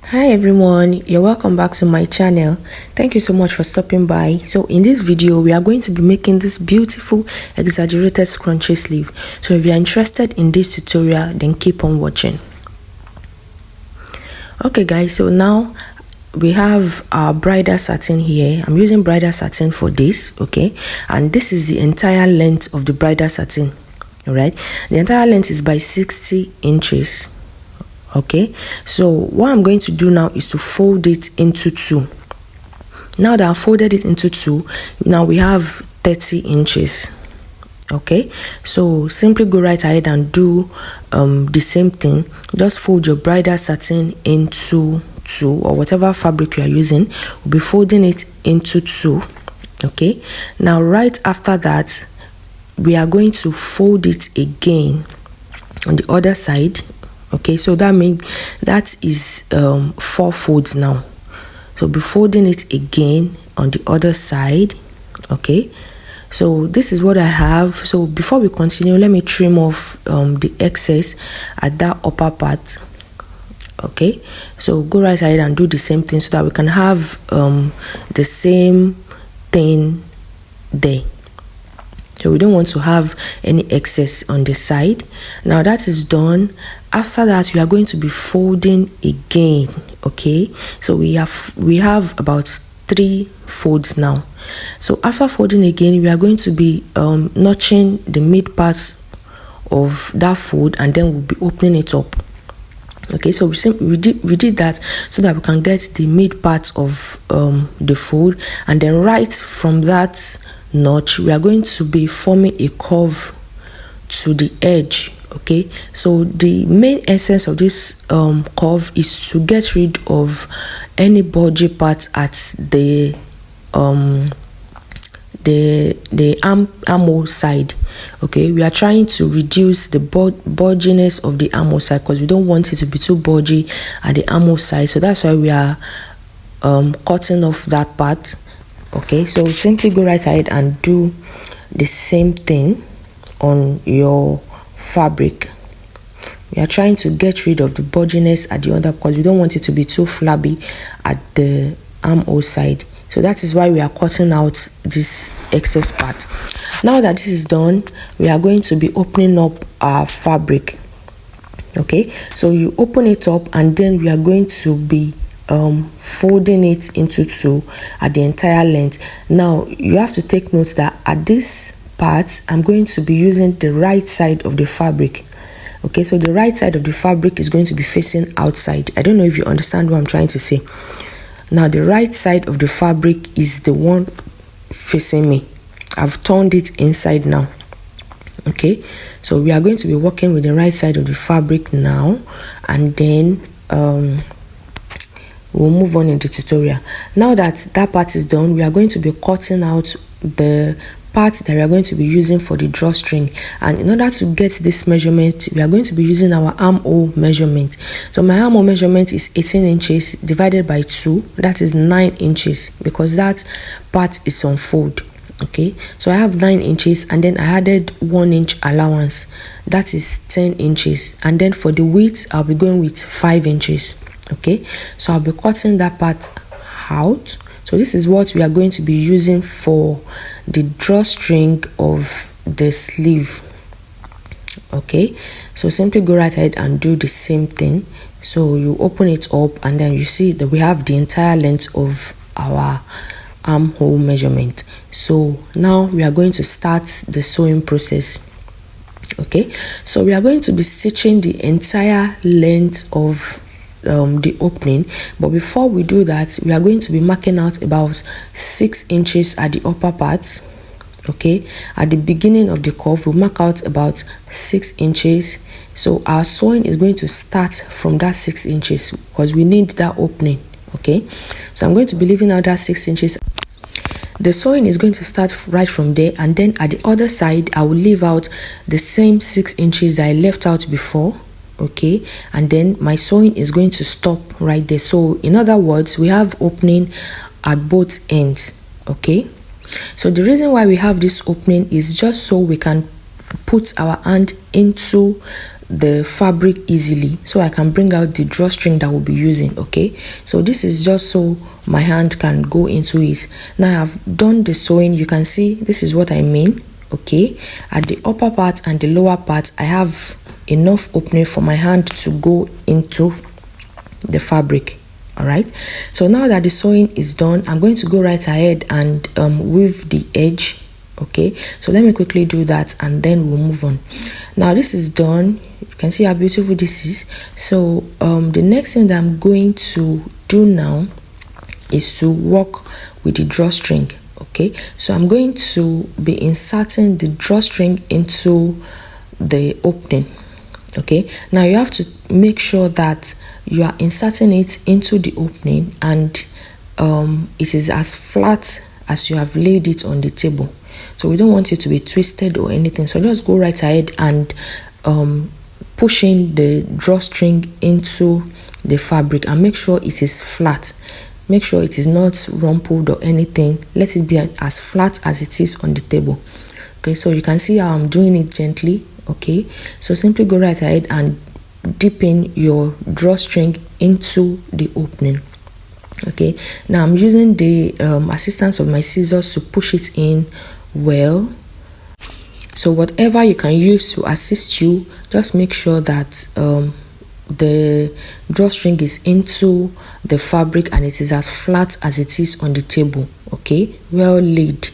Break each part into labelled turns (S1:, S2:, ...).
S1: Hi everyone, you're welcome back to my channel. Thank you so much for stopping by. So in this video we are going to be making this beautiful exaggerated scrunchie sleeve. So if you're interested in this tutorial, then keep on watching. Okay guys, so now we have our bridal satin here. I'm using bridal satin for this, okay, and this is the entire length of the bridal satin. All right, the entire length is by 60 inches. Okay, so what I'm going to do now is to fold it into two. Now that I've folded it into two, now we have 30 inches. Okay, so simply go right ahead and do the same thing. Just fold your bridal satin into two, or whatever fabric you are using, we'll be folding it into two. Okay, now right after that we are going to fold it again on the other side. Okay, so that means that is 4 folds now. So be folding it again on the other side. Okay, so this is what I have. So before we continue, let me trim off the excess at that upper part. Okay, so go right ahead and do the same thing so that we can have the same thing there. So we don't want to have any excess on the side. Now that is done. After that we are going to be folding again. Okay, so we have about 3 folds now. So after folding again, we are going to be notching the mid parts of that fold, and then we'll be opening it up. Okay, so we did that so that we can get the mid part of the fold, and then right from that notch we are going to be forming a curve to the edge. Okay, so the main essence of this curve is to get rid of any bulgy parts at the armhole side. Okay, we are trying to reduce the bulginess of the armhole side because we don't want it to be too bulgy at the armhole side. So that's why we are cutting off that part. Okay, so simply go right ahead and do the same thing on your fabric. We are trying to get rid of the bulginess at the under because we don't want it to be too flabby at the armhole side. So that is why we are cutting out this excess part. Now that this is done, we are going to be opening up our fabric. Okay, so you open it up, and then we are going to be folding it into two at the entire length. Now you have to take note that at this part I'm going to be using the right side of the fabric. Okay, so the right side of the fabric is going to be facing outside. I don't know if you understand what I'm trying to say. Now the right side of the fabric is the one facing me. I've turned it inside now. Okay, so we are going to be working with the right side of the fabric now, and then we'll move on in the tutorial. Now that that part is done, we are going to be cutting out the part that we are going to be using for the drawstring, and in order to get this measurement we are going to be using our armhole measurement. So my armhole measurement is 18 inches divided by 2, that is 9 inches, because that part is on fold. Okay, so I have 9 inches, and then I added 1 inch allowance, that is 10 inches, and then for the width I'll be going with 5 inches. Okay, so I'll be cutting that part out. So this is what we are going to be using for the drawstring of the sleeve. Okay, so simply go right ahead and do the same thing. So you open it up, and then you see that we have the entire length of our armhole measurement. So now we are going to start the sewing process. Okay, so we are going to be stitching the entire length of the opening, but before we do that we are going to be marking out about 6 inches at the upper part. Okay, at the beginning of the curve we'll mark out about 6 inches. So our sewing is going to start from that 6 inches because we need that opening. Okay, so I'm going to be leaving out that 6 inches. The sewing is going to start right from there, and then at the other side I will leave out the same 6 inches that I left out before. Okay, and then my sewing is going to stop right there. So in other words, we have opening at both ends. Okay, so the reason why we have this opening is just so we can put our hand into the fabric easily, so I can bring out the drawstring that we'll be using. Okay, so this is just so my hand can go into it. Now I've done the sewing. You can see this is what I mean. Okay, at the upper part and the lower part, I have enough opening for my hand to go into the fabric. All right, so now that the sewing is done, I'm going to go right ahead and weave the edge. Okay, so let me quickly do that and then we'll move on. Now this is done. You can see how beautiful this is. So the next thing that I'm going to do now is to work with the drawstring. Okay, so I'm going to be inserting the drawstring into the opening. Okay, now you have to make sure that you are inserting it into the opening and it is as flat as you have laid it on the table. So we don't want it to be twisted or anything. So just go right ahead and pushing the drawstring into the fabric and make sure it is flat. Make sure it is not rumpled or anything. Let it be as flat as it is on the table. Okay, so you can see how I'm doing it gently. Okay, so simply go right ahead and dip in your drawstring into the opening. Okay, now I'm using the assistance of my scissors to push it in well. So whatever you can use to assist you, just make sure that the drawstring is into the fabric and it is as flat as it is on the table. Okay, well laid.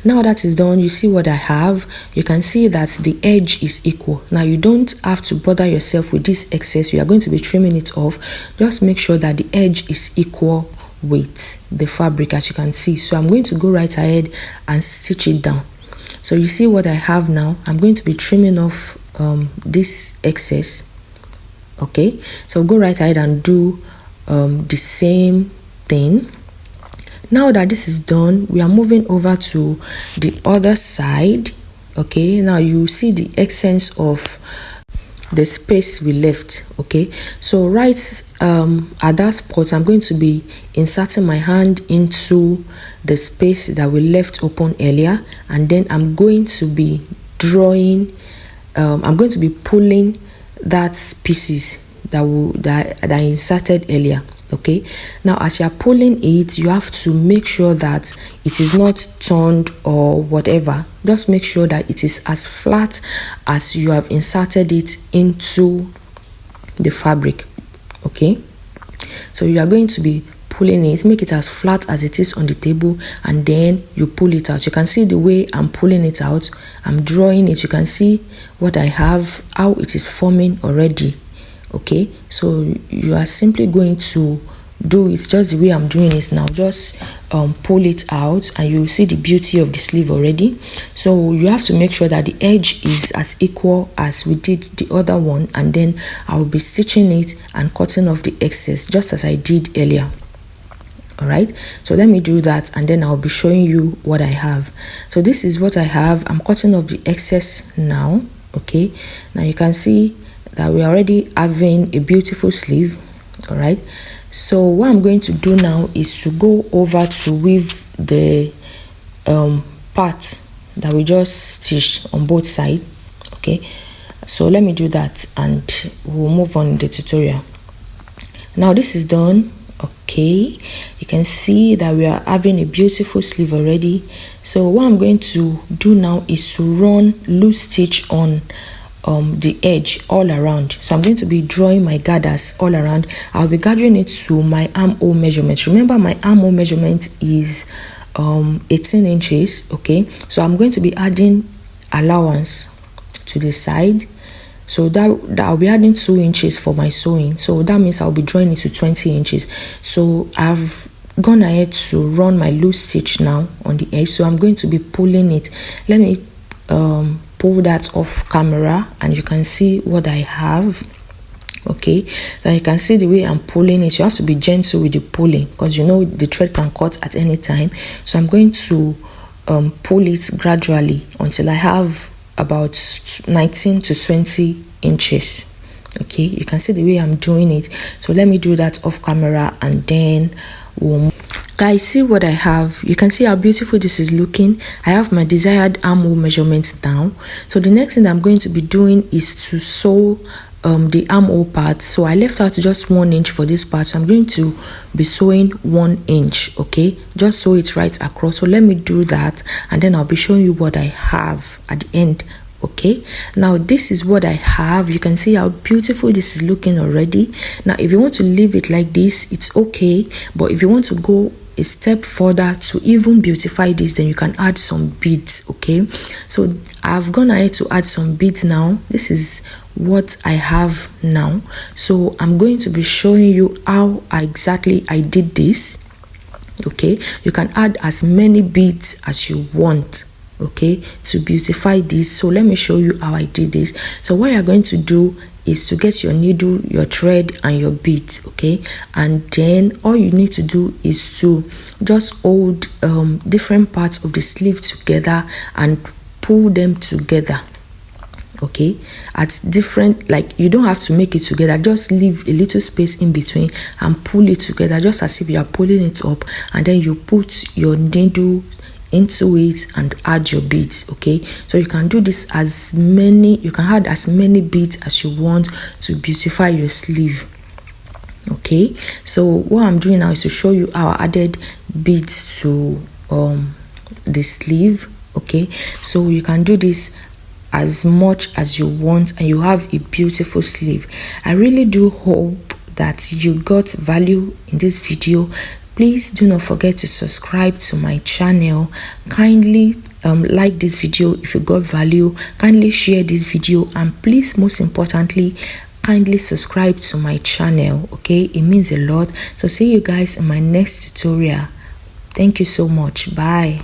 S1: Now that is done, you see what I have. You can see that the edge is equal. Now you don't have to bother yourself with this excess. You are going to be trimming it off. Just make sure that the edge is equal with the fabric, as you can see. So I'm going to go right ahead and stitch it down. So you see what I have now. I'm going to be trimming off this excess. Okay, so go right ahead and do the same thing. Now that this is done, we are moving over to the other side. Okay, now you see the essence of the space we left. Okay, so right at that spot, I'm going to be inserting my hand into the space that we left open earlier, and then I'm going to be drawing, I'm going to be pulling that pieces that I inserted earlier. Okay, now as you are pulling it, you have to make sure that it is not turned or whatever. Just make sure that it is as flat as you have inserted it into the fabric. Okay, so you are going to be pulling it, make it as flat as it is on the table, and then you pull it out. You can see the way I'm pulling it out. I'm drawing it. You can see what I have, how it is forming already. Okay, so you are simply going to do it just the way I'm doing it now. Just pull it out and you see the beauty of the sleeve already. So you have to make sure that the edge is as equal as we did the other one, and then I will be stitching it and cutting off the excess just as I did earlier. All right, so let me do that and then I'll be showing you what I have. So this is what I have. I'm cutting off the excess now. Okay, now you can see that we're already having a beautiful sleeve. All right, so what I'm going to do now is to go over to weave the part that we just stitched on both sides. Okay, so let me do that and we'll move on in the tutorial. Now this is done. Okay, you can see that we are having a beautiful sleeve already. So what I'm going to do now is to run loose stitch on the edge all around. So I'm going to be drawing my gathers all around. I'll be gathering it to my armhole measurement. Remember, my armhole measurement is 18 inches. Okay, so I'm going to be adding allowance to the side, so that I'll be adding 2 inches for my sewing. So that means I'll be drawing it to 20 inches. So I've gone ahead to run my loose stitch now on the edge. So I'm going to be pulling it. Let me pull that off camera and you can see what I have. Okay, now you can see the way I'm pulling it. You have to be gentle with the pulling because you know the thread can cut at any time. So I'm going to pull it gradually until I have about 19 to 20 inches. Okay, you can see the way I'm doing it. So let me do that off camera and then we'll Guys, see what I have. You can see how beautiful this is looking. I have my desired armhole measurements down. So the next thing I'm going to be doing is to sew the armhole part. So I left out just 1 inch for this part, so I'm going to be sewing 1 inch. Okay, just sew it right across. So let me do that, and then I'll be showing you what I have at the end. Okay, now this is what I have. You can see how beautiful this is looking already. Now if you want to leave it like this, it's okay, but if you want to go a step further to even beautify this, then you can add some beads. Okay, so I've gone ahead to add some beads now. This is what I have now, so I'm going to be showing you how exactly I did this. Okay, you can add as many beads as you want, okay, to beautify this. So let me show you how I did this. So what you're going to do is to get your needle, your thread, and your beads. Okay, and then all you need to do is to just hold different parts of the sleeve together and pull them together. Okay, at different, like, you don't have to make it together, just leave a little space in between and pull it together, just as if you are pulling it up, and then you put your needle into it and add your beads. Okay, so you can do this as many, you can add as many beads as you want to beautify your sleeve. Okay, so what I'm doing now is to show you how I added beads to the sleeve. Okay, so you can do this as much as you want and you have a beautiful sleeve. I really do hope that you got value in this video. Please do not forget to subscribe to my channel. Kindly like this video if you got value. Kindly share this video, and please, most importantly, kindly subscribe to my channel. Okay, it means a lot. So see you guys in my next tutorial. Thank you so much. Bye.